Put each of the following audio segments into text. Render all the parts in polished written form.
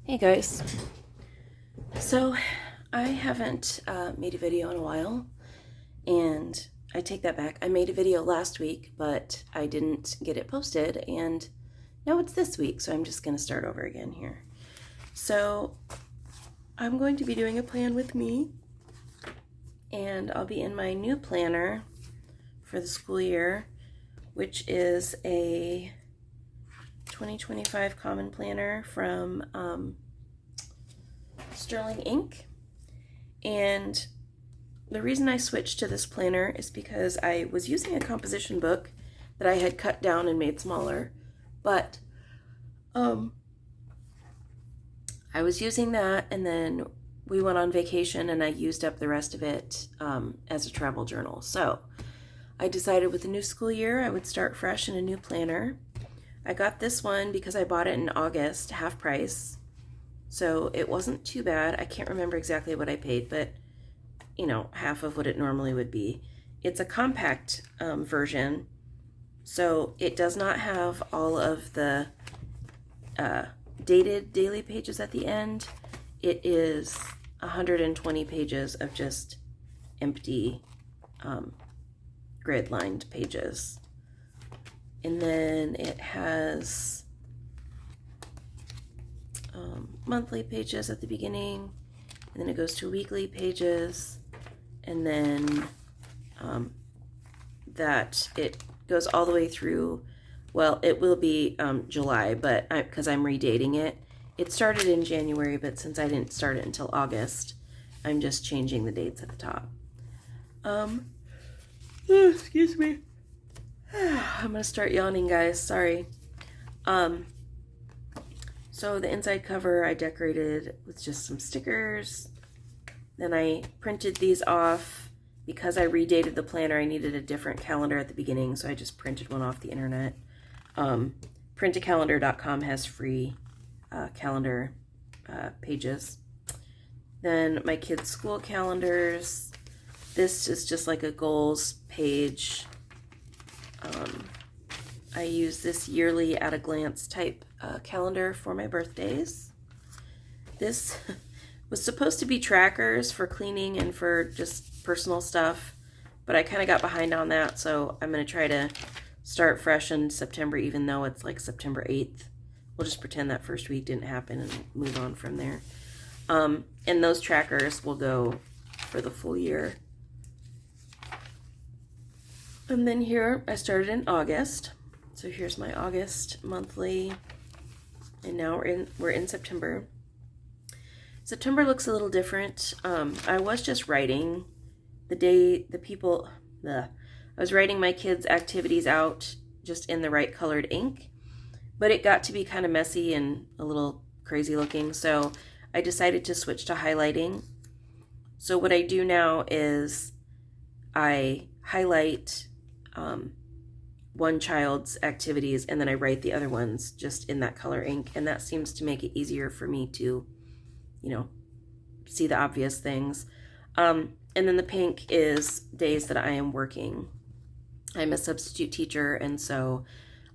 Hey guys, so I haven't made a video in a while, and I take that back. I made a video last week, but I didn't get it posted, and now it's this week, so I'm just going to start over again here. So I'm going to be doing a plan with me, and I'll be in my new planner for the school year, which is a 2025 Common Planner from Sterling Ink. And the reason I switched to this planner is because I was using a composition book that I had cut down and made smaller, but I was using that, and then we went on vacation and I used up the rest of it as a travel journal. So I decided with the new school year I would start fresh in a new planner. I got this one because I bought it in August, half price, so it wasn't too bad. I can't remember exactly what I paid, but you know, half of what it normally would be. It's a compact version, so it does not have all of the dated daily pages at the end. It is 120 pages of just empty grid-lined pages. And then it has monthly pages at the beginning, and then it goes to weekly pages, and then that it goes all the way through. Well, it will be July, but because I'm redating it. It started in January, but since I didn't start it until August, I'm just changing the dates at the top. Excuse me. I'm gonna start yawning, guys. Sorry. So the inside cover I decorated with just some stickers. Then I printed these off. Because I redated the planner, I needed a different calendar at the beginning, so I just printed one off the internet. Printacalendar.com has free calendar pages. Then my kids' school calendars. This is just like a goals page. I use this yearly at-a-glance type calendar for my birthdays. This was supposed to be trackers for cleaning and for just personal stuff, but I kind of got behind on that, so I'm going to try to start fresh in September, even though it's like September 8th. We'll just pretend that first week didn't happen and move on from there. And those trackers will go for the full year. And then here, I started in August. So here's my August monthly. And now we're in September. September looks a little different. I was just writing I was writing my kids' activities out just in the right colored ink, but it got to be kind of messy and a little crazy looking, so I decided to switch to highlighting. So what I do now is I highlight one child's activities, and then I write the other ones just in that color ink, and that seems to make it easier for me to, you know, see the obvious things. And then the pink is days that I am working. I'm a substitute teacher, and so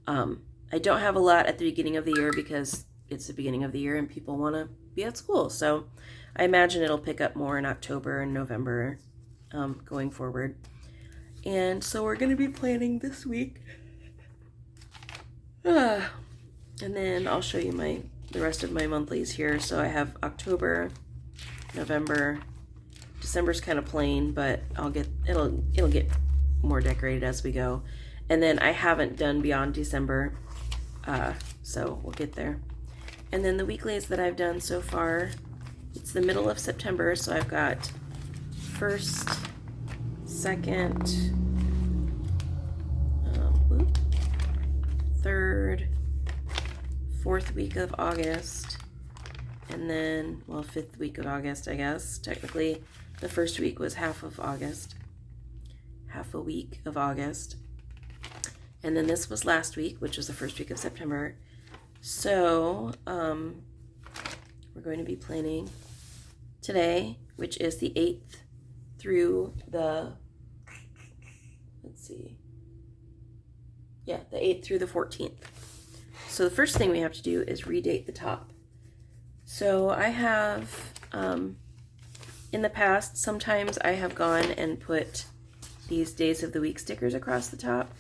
I don't have a lot at the beginning of the year because it's the beginning of the year and people want to be at school. So I imagine it'll pick up more in October and November going forward. And so we're going to be planning this week. And then I'll show you the rest of my monthlies here. So I have October, November, December's kind of plain, but it'll get more decorated as we go. And then I haven't done beyond December, so we'll get there. And then the weeklies that I've done so far, it's the middle of September, so I've got first, second, third, fourth week of August, and then, well, fifth week of August, I guess. Technically, the first week was half of August. Half a week of August. And then this was last week, which was the first week of September. So, we're going to be planning today, which is the 8th through the, the 8th through the 14th. So the first thing we have to do is redate the top. So I have, in the past, sometimes I have gone and put these Days of the Week stickers across the top.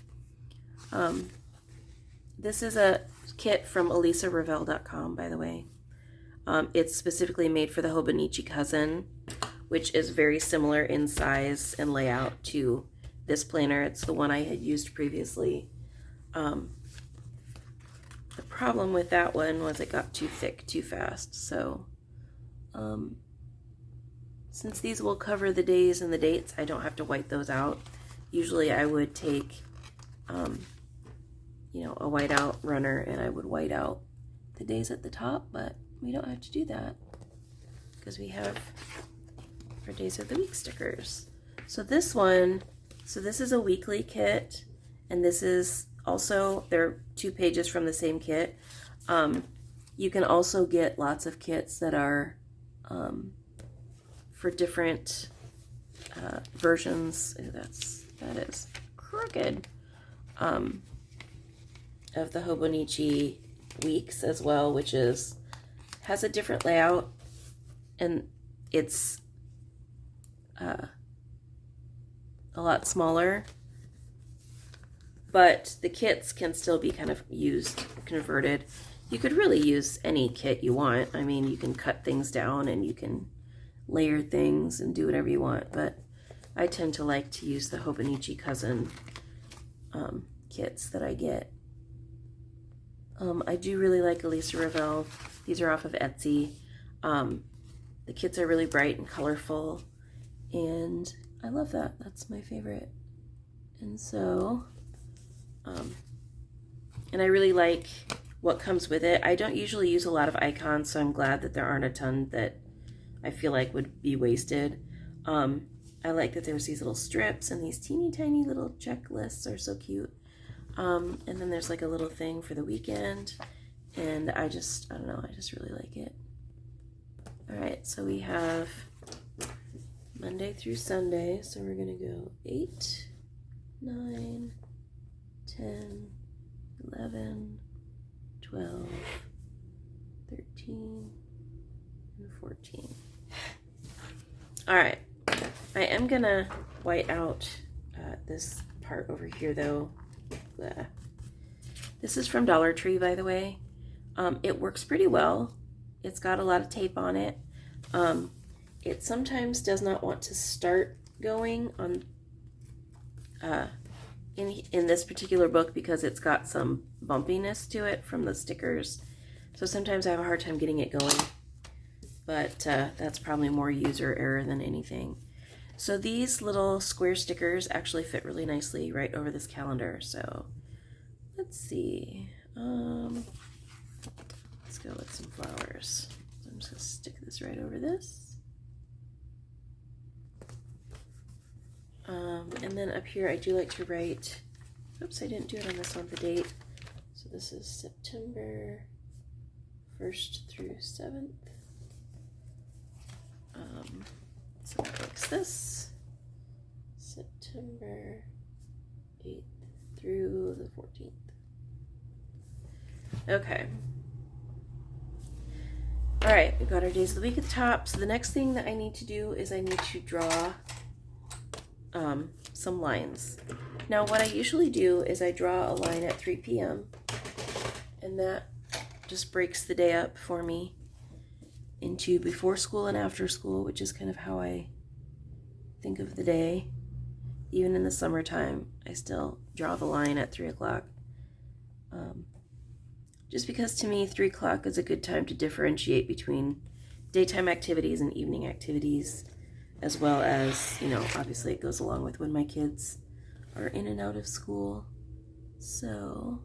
This is a kit from ElisaRavell.com, by the way. It's specifically made for the Hobonichi cousin, which is very similar in size and layout to this planner. It's the one I had used previously. The problem with that one was it got too thick too fast. So since these will cover the days and the dates, I don't have to white those out. Usually I would take you know, a whiteout runner and I would white out the days at the top, but we don't have to do that because we have our Days of the Week stickers. So this one, so this is a weekly kit, and this is also, they're 2 pages from the same kit. You can also get lots of kits that are for different versions. That is crooked. Of the Hobonichi weeks as well, which has a different layout, and it's a lot smaller, but the kits can still be kind of converted. You could really use any kit you want. I mean, you can cut things down and you can layer things and do whatever you want, but I tend to like to use the Hobonichi cousin kits that I get. I do really like Elisa Ravell. These are off of Etsy. The kits are really bright and colorful, and I love that. That's my favorite. And so, and I really like what comes with it. I don't usually use a lot of icons, so I'm glad that there aren't a ton that I feel like would be wasted. I like that there's these little strips, and these teeny tiny little checklists are so cute. And then there's like a little thing for the weekend, and I don't know, I just really like it. All right, so we have Monday through Sunday, so we're gonna go 8, 9, 10, 11, 12, 13, and 14. All right, I am gonna white out this part over here though. This is from Dollar Tree, by the way. It works pretty well. It's got a lot of tape on it. It sometimes does not want to start going on in this particular book because it's got some bumpiness to it from the stickers. So sometimes I have a hard time getting it going, but that's probably more user error than anything. So these little square stickers actually fit really nicely right over this calendar. So let's see. Let's go with some flowers. So I'm just gonna stick this right over this. And then up here I do like to write, oops, I didn't do it on this one, the date. So this is September 1st through 7th. So that makes this September 8th through the 14th. Okay. All right, we've got our days of the week at the top. So the next thing that I need to do is I need to draw some lines. Now what I usually do is I draw a line at 3 p.m. and that just breaks the day up for me into before school and after school, which is kind of how I think of the day. Even in the summertime, I still draw the line at 3 o'clock. Just because to me 3 o'clock is a good time to differentiate between daytime activities and evening activities, as well as, you know, obviously it goes along with when my kids are in and out of school. So,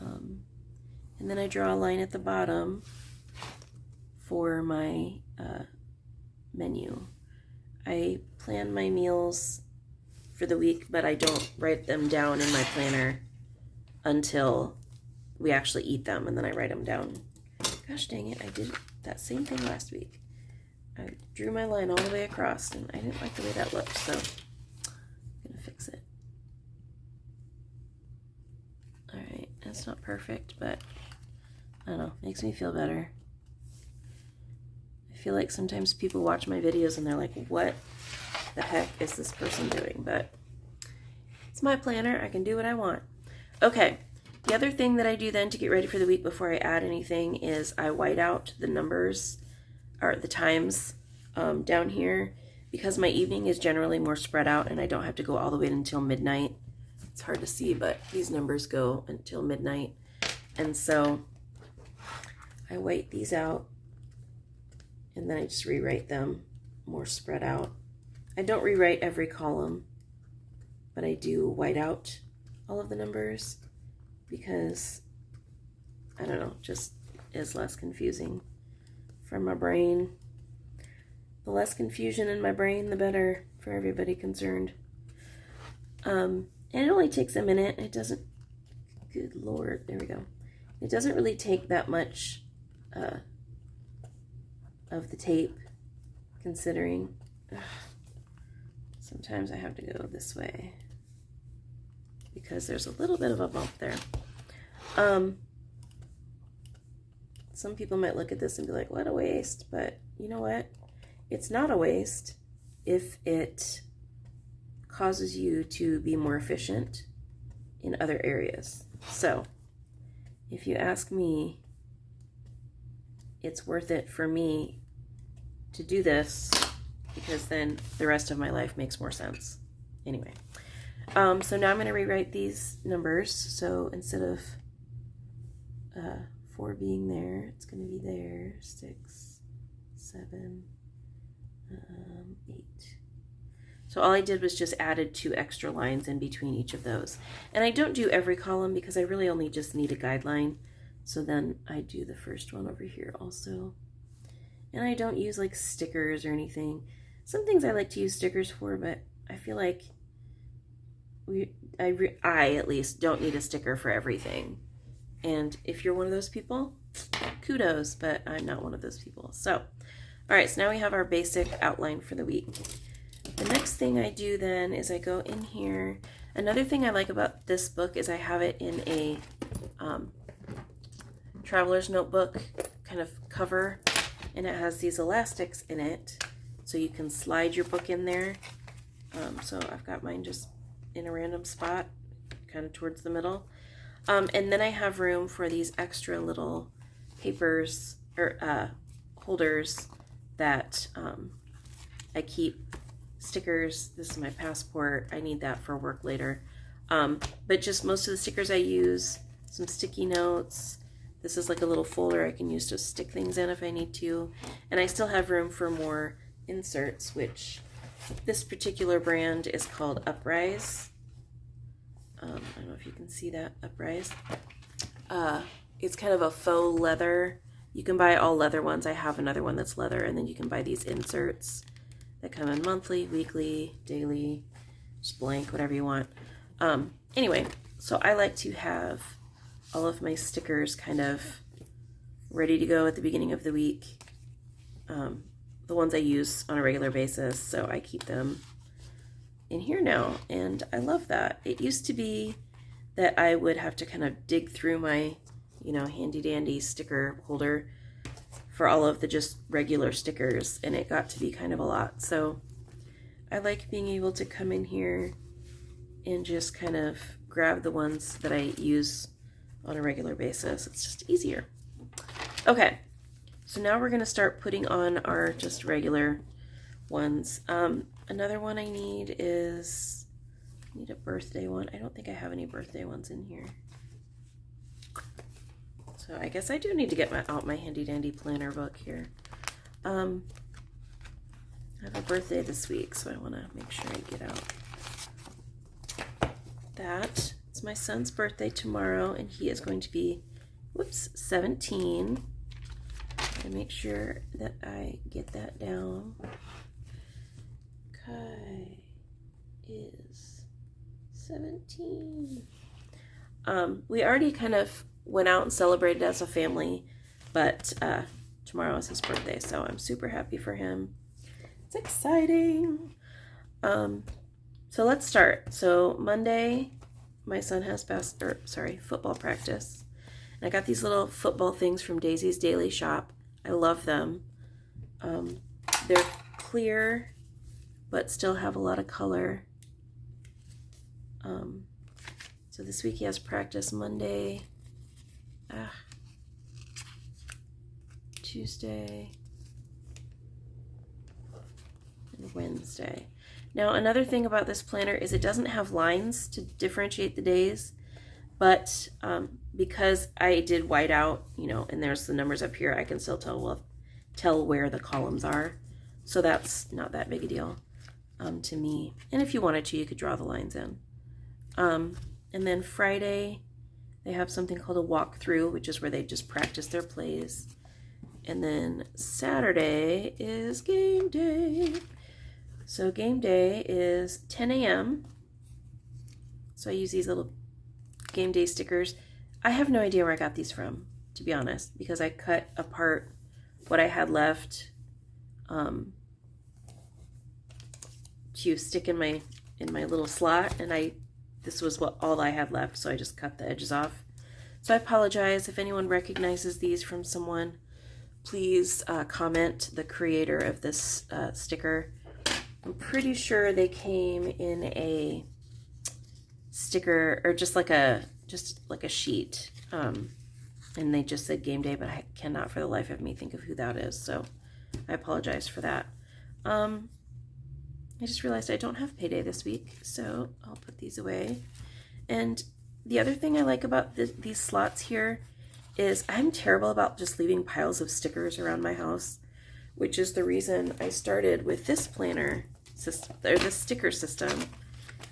and then I draw a line at the bottom for my menu. I plan my meals for the week, but I don't write them down in my planner until we actually eat them, and then I write them down. Gosh dang it, I did that same thing last week. I drew my line all the way across, and I didn't like the way that looked, so I'm gonna fix it. All right, that's not perfect, but I don't know, makes me feel better. feel like sometimes people watch my videos and they're like, what the heck is this person doing? But it's my planner. I can do what I want. Okay. The other thing that I do then to get ready for the week before I add anything is I white out the numbers or the times down here, because my evening is generally more spread out and I don't have to go all the way until midnight. It's hard to see, but these numbers go until midnight. And so I white these out and then I just rewrite them more spread out. I don't rewrite every column, but I do white out all of the numbers because, I don't know, just is less confusing for my brain. The less confusion in my brain, the better for everybody concerned. And it only takes a minute. It doesn't, good Lord, there we go. It doesn't really take that much of the tape, considering sometimes I have to go this way because there's a little bit of a bump there. Some people might look at this and be like, what a waste, but you know what? It's not a waste if it causes you to be more efficient in other areas. So if you ask me, it's worth it for me to do this because then the rest of my life makes more sense. Anyway, so now I'm going to rewrite these numbers. So instead of 4 being there, it's going to be there, 6, 7, 8. So all I did was just added 2 extra lines in between each of those. And I don't do every column because I really only just need a guideline. So then I do the first one over here also. And I don't use like stickers or anything. Some things I like to use stickers for, but I feel like I at least don't need a sticker for everything. And if you're one of those people, kudos, but I'm not one of those people. So, all right, so now we have our basic outline for the week. The next thing I do then is I go in here. Another thing I like about this book is I have it in a traveler's notebook kind of cover, and it has these elastics in it, so you can slide your book in there. So I've got mine just in a random spot, kind of towards the middle. And then I have room for these extra little papers or holders that I keep stickers. This is my passport. I need that for work later. But just most of the stickers I use, some sticky notes. This is like a little folder I can use to stick things in if I need to. And I still have room for more inserts, which this particular brand is called Uprise. I don't know if you can see that, Uprise. It's kind of a faux leather. You can buy all leather ones. I have another one that's leather, and then you can buy these inserts that come in monthly, weekly, daily, just blank, whatever you want. Anyway, so I like to have all of my stickers kind of ready to go at the beginning of the week. The ones I use on a regular basis, so I keep them in here now, and I love that. It used to be that I would have to kind of dig through my, handy dandy sticker holder for all of the just regular stickers, and it got to be kind of a lot. So I like being able to come in here and just kind of grab the ones that I use on a regular basis. It's just easier. Okay, so now we're going to start putting on our just regular ones. Another one I need is, I need a birthday one. I don't think I have any birthday ones in here. So I guess I do need to get out my handy dandy planner book here. I have a birthday this week, so I want to make sure I get out that. It's my son's birthday tomorrow, and he is going to be, 17. To make sure that I get that down. Kai is 17. We already kind of went out and celebrated as a family, but tomorrow is his birthday, so I'm super happy for him. It's exciting. So let's start. So Monday, my son has football practice. And I got these little football things from Daisy's Daily Shop. I love them. They're clear, but still have a lot of color. So this week he has practice Monday, Tuesday, and Wednesday. Now, another thing about this planner is it doesn't have lines to differentiate the days, but because I did white out, you know, and there's the numbers up here, I can still tell where the columns are. So that's not that big a deal to me. And if you wanted to, you could draw the lines in. And then Friday, they have something called a walkthrough, which is where they just practice their plays. And then Saturday is game day. So game day is 10 a.m. So I use these little game day stickers. I have no idea where I got these from, to be honest, because I cut apart what I had left to stick in my little slot, and this was all I had left, so I just cut the edges off. So I apologize if anyone recognizes these from someone. Please comment the creator of this sticker. I'm pretty sure they came in a sticker, or just like a sheet, and they just said game day, but I cannot for the life of me think of who that is, so I apologize for that. I just realized I don't have payday this week, so I'll put these away. And the other thing I like about these slots here is I'm terrible about just leaving piles of stickers around my house, which is the reason I started with this planner system, or this sticker system,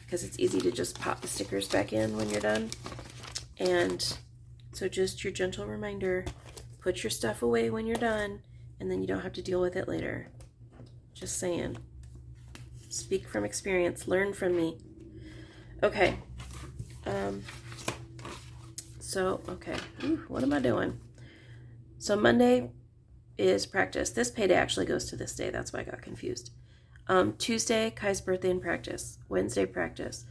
because it's easy to just pop the stickers back in when you're done. And so just your gentle reminder, put your stuff away when you're done, and then you don't have to deal with it later. Just saying. Speak from experience, learn from me. Okay. What am I doing? So Monday is practice. This payday actually goes to this day. That's why I got confused. Tuesday, Kai's birthday and practice. Wednesday, practice.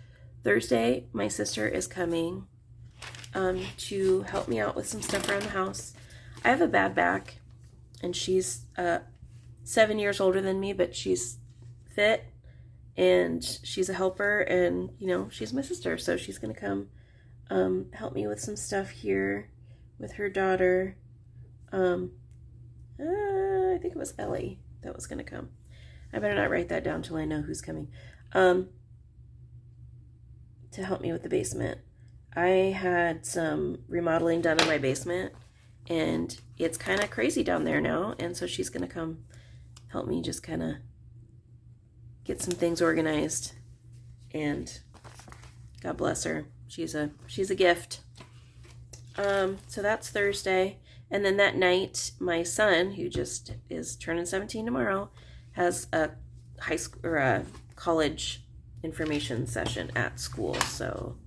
Thursday, my sister is coming to help me out with some stuff around the house. I have a bad back, and she's 7 years older than me, but she's fit, and she's a helper, and, you know, she's my sister, so she's going to come help me with some stuff here with her daughter. I think it was Ellie that was going to come. I better not write that down till I know who's coming. To help me with the basement. I had some remodeling done in my basement, and it's kind of crazy down there now, and so she's going to come help me just kind of get some things organized, and God bless her. She's a gift. So that's Thursday. And then that night, my son, who just is turning 17 tomorrow, has a high school or a college information session at school. So,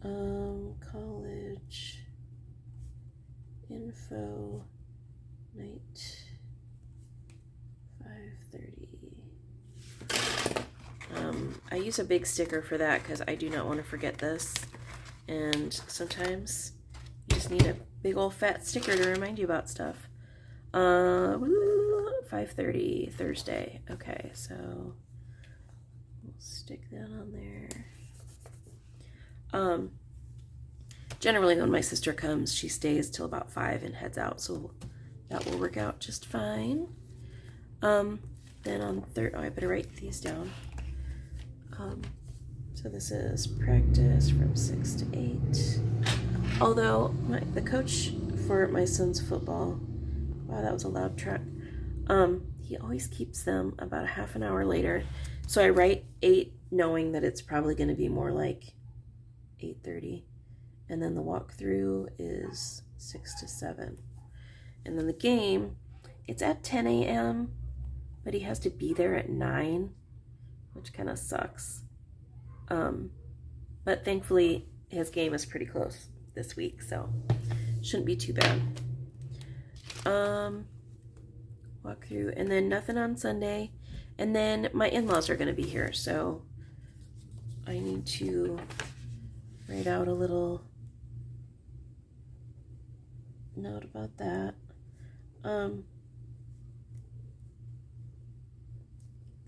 college info night, 5:30. I use a big sticker for that because I do not want to forget this. And sometimes you just need a big old fat sticker to remind you about stuff. 5:30 Thursday. Okay, so we'll stick that on there. Generally when my sister comes, she stays till about 5 and heads out, so that will work out just fine. Then on I better write these down. So this is practice from 6 to 8. Although the coach for my son's football, wow, that was a loud truck. He always keeps them about a half an hour later. So I write 8 knowing that it's probably going to be more like 8:30. And then the walkthrough is 6 to 7. And then the game, it's at 10 a.m., but he has to be there at 9, which kind of sucks. But thankfully his game is pretty close this week, so shouldn't be too bad. Walk through, and then nothing on Sunday. And then my in-laws are going to be here, so I need to write out a little note about that.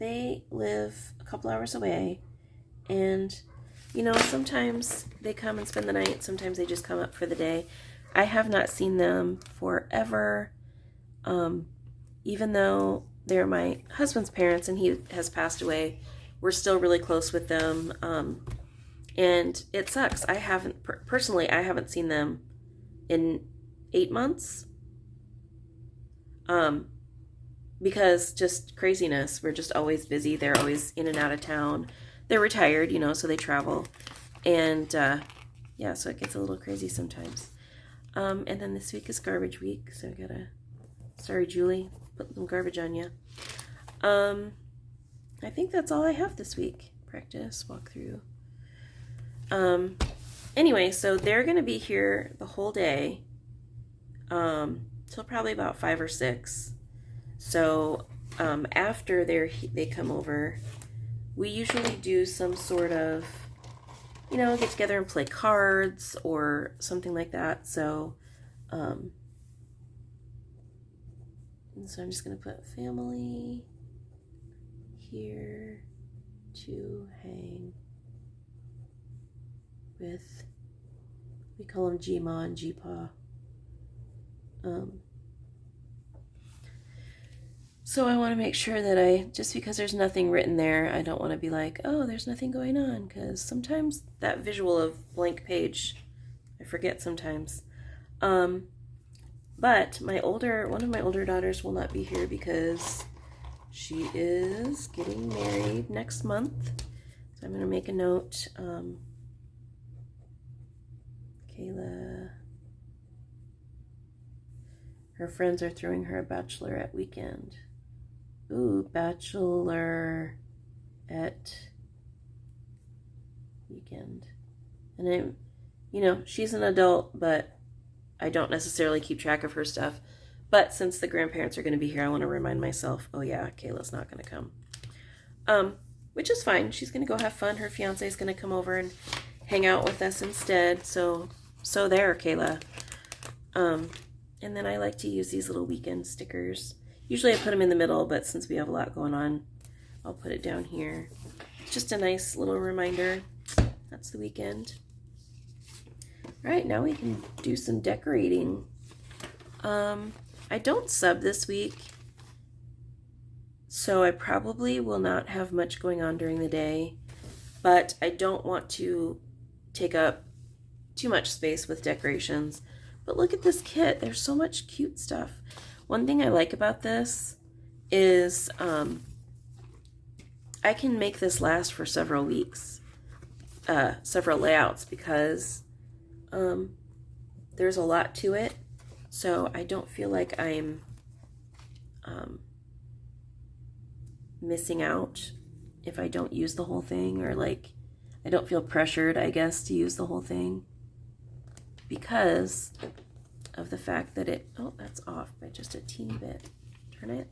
they live a couple hours away, and you know, sometimes they come and spend the night, sometimes they just come up for the day. I have not seen them forever, even though they're my husband's parents and he has passed away. We're still really close with them, and it sucks. I haven't, personally, I haven't seen them in 8 months, because just craziness. We're just always busy. They're always in and out of town. They're retired, you know, so they travel, and yeah, so it gets a little crazy sometimes. And then this week is garbage week, so I gotta, sorry Julie, put some garbage on you. I think that's all I have this week. Practice, walk through. Anyway, so they're gonna be here the whole day, till probably about 5 or 6. So after they come over, we usually do some sort of, you know, get together and play cards or something like that. So, and so I'm just going to put family here to hang with, we call them G-Ma and G-Pa. So I want to make sure that just because there's nothing written there, I don't want to be like, oh, there's nothing going on, because sometimes that visual of blank page, I forget sometimes. But one of my older daughters will not be here because she is getting married next month. So I'm going to make a note. Kayla, her friends are throwing her a bachelorette weekend. Ooh, bachelorette weekend. And you know, she's an adult, but I don't necessarily keep track of her stuff. But since the grandparents are going to be here, I want to remind myself, oh yeah, Kayla's not going to come. Which is fine. She's going to go have fun. Her fiance is going to come over and hang out with us instead. So there, Kayla. And then I like to use these little weekend stickers. Usually I put them in the middle, but since we have a lot going on, I'll put it down here. It's just a nice little reminder. That's the weekend. All right, now we can do some decorating. I don't sub this week, so I probably will not have much going on during the day, but I don't want to take up too much space with decorations. But look at this kit. There's so much cute stuff. One thing I like about this is I can make this last for several weeks, several layouts, because there's a lot to it. So I don't feel like I'm missing out if I don't use the whole thing, or like I don't feel pressured, I guess, to use the whole thing, because of the fact that oh, that's off by just a teeny bit. Turn it.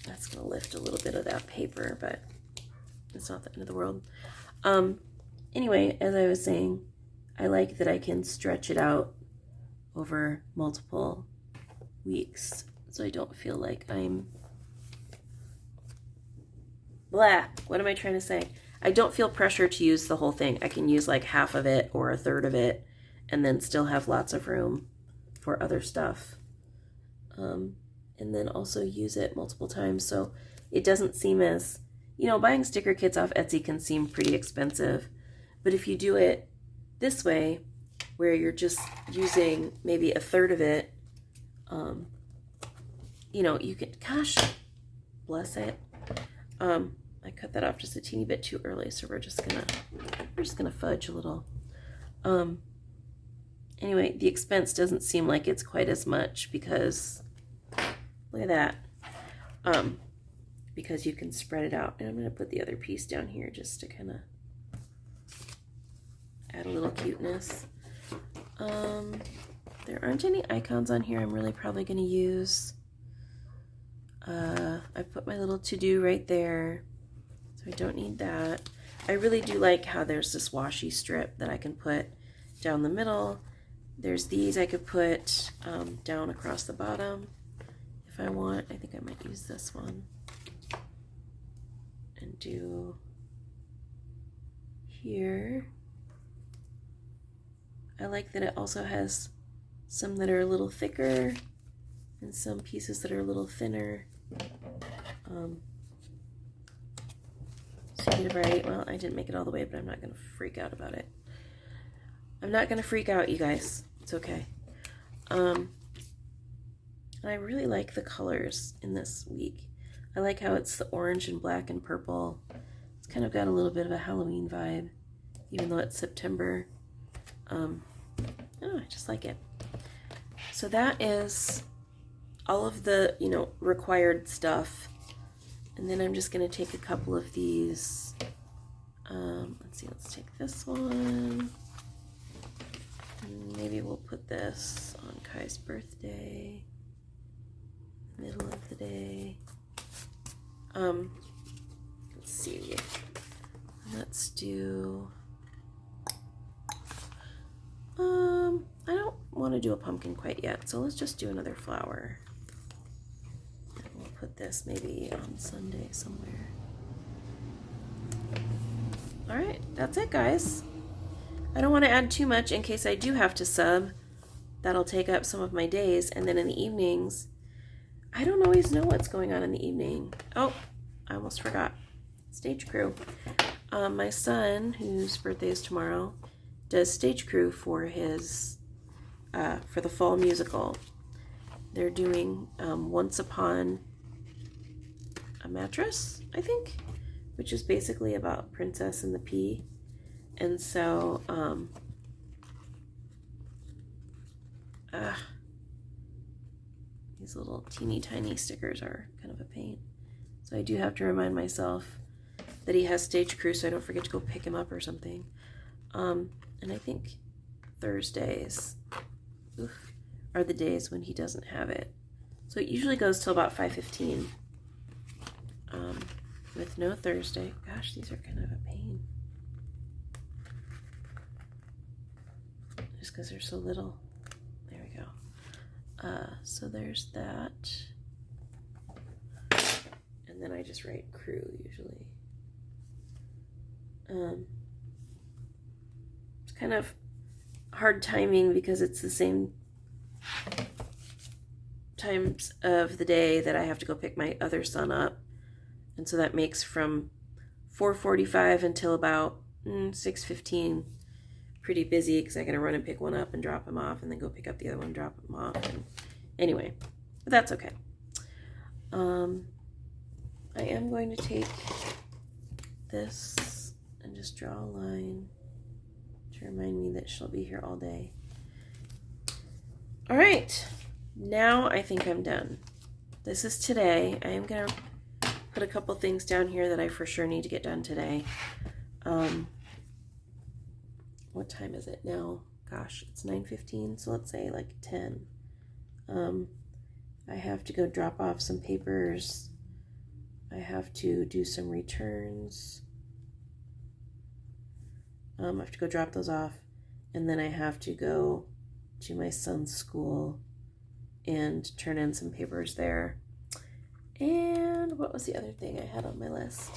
That's going to lift a little bit of that paper, but it's not the end of the world. Anyway, as I was saying, I like that I can stretch it out over multiple weeks, so I don't feel like I'm blah. What am I trying to say? I don't feel pressure to use the whole thing. I can use like half of it or a third of it and then still have lots of room for other stuff. And then also use it multiple times, so it doesn't seem as, you know, buying sticker kits off Etsy can seem pretty expensive. But if you do it this way, where you're just using maybe a third of it, you know, you can, gosh, bless it. I cut that off just a teeny bit too early, so we're just gonna fudge a little. Anyway, the expense doesn't seem like it's quite as much because look at that. Because you can spread it out. And I'm gonna put the other piece down here just to kind of add a little cuteness. There aren't any icons on here I'm really probably gonna use. I put my little to-do right there, so I don't need that. I really do like how there's this washi strip that I can put down the middle. There's these I could put down across the bottom if if I want, I think I might use this one and do here. I like that it also has some that are a little thicker and some pieces that are a little thinner. So get it right. Well, I didn't make it all the way, but I'm not going to freak out about it. I'm not going to freak out, you guys. It's okay. And I really like the colors in this week. I like how it's the orange and black and purple. It's kind of got a little bit of a Halloween vibe, even though it's September. I don't know, I just like it. So that is all of the, required stuff. And then I'm just going to take a couple of these. Let's see, let's take this one. Maybe we'll put this on Kai's birthday, middle of the day. Let's see. Let's do, I don't want to do a pumpkin quite yet, so let's just do another flower. And we'll put this maybe on Sunday somewhere. All right, that's it, guys. I don't want to add too much in case I do have to sub. That'll take up some of my days, and then in the evenings, I don't always know what's going on in the evening. Oh, I almost forgot. Stage crew. My son, whose birthday is tomorrow, does stage crew for his for the fall musical. They're doing Once Upon a Mattress, I think, which is basically about Princess and the Pea. And so these little teeny tiny stickers are kind of a pain. So I do have to remind myself that he has stage crew so I don't forget to go pick him up or something. And I think Thursdays are the days when he doesn't have it. So it usually goes till about 5:15 with no Thursday. Gosh, these are kind of a pain. Just because they're so little. There we go. So there's that. And then I just write crew usually. It's kind of hard timing because it's the same times of the day that I have to go pick my other son up. And so that makes from 4:45 until about 6:15 pretty busy because I gotta run and pick one up and drop him off and then go pick up the other one and drop him off. And anyway, but that's okay. I am going to take this and just draw a line to remind me that she'll be here all day. All right, now I think I'm done. This is today. I am gonna put a couple things down here that I for sure need to get done today. What time is it now? Gosh, it's 9:15, so let's say like 10. I have to go drop off some papers. I have to do some returns. I have to go drop those off, and then I have to go to my son's school and turn in some papers there. And what was the other thing I had on my list?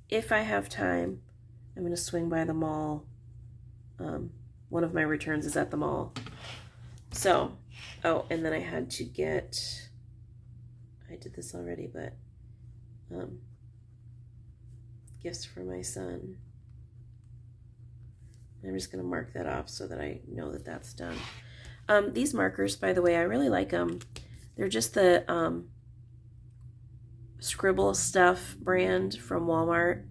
If I have time, I'm going to swing by the mall. One of my returns is at the mall. So, oh, and then I had to get, I did this already, but gifts for my son. I'm just going to mark that off so that I know that that's done. These markers, by the way, I really like them. They're just the Scribble Stuff brand from Walmart.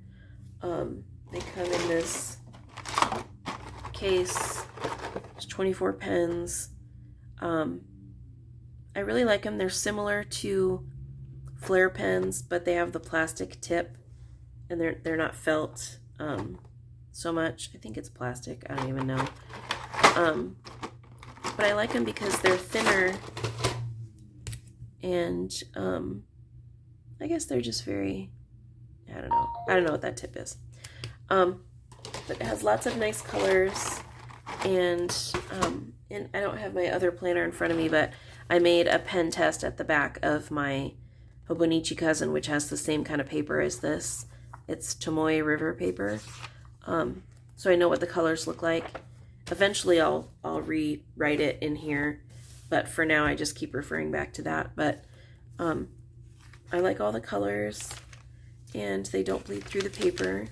They come in this case. There's 24 pens. I really like them. They're similar to Flair pens, but they have the plastic tip, and they're not felt so much. I think it's plastic. I don't even know. But I like them because they're thinner, and I guess they're just very, I don't know what that tip is. But it has lots of nice colors. And I don't have my other planner in front of me, but I made a pen test at the back of my Hobonichi Cousin, which has the same kind of paper as this. It's Tomoe River paper. So I know what the colors look like. Eventually I'll rewrite it in here, but for now I just keep referring back to that. But I like all the colors, and they don't bleed through the paper,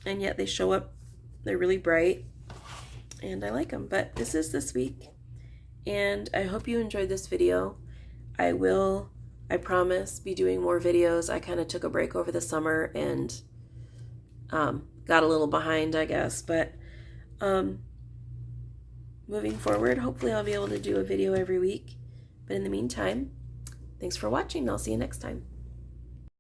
and yet they show up. They're really bright, and I like them. But this is this week, and I hope you enjoyed this video. I promise, be doing more videos. I kind of took a break over the summer and got a little behind, I guess. But moving forward, hopefully I'll be able to do a video every week. But in the meantime, thanks for watching. I'll see you next time.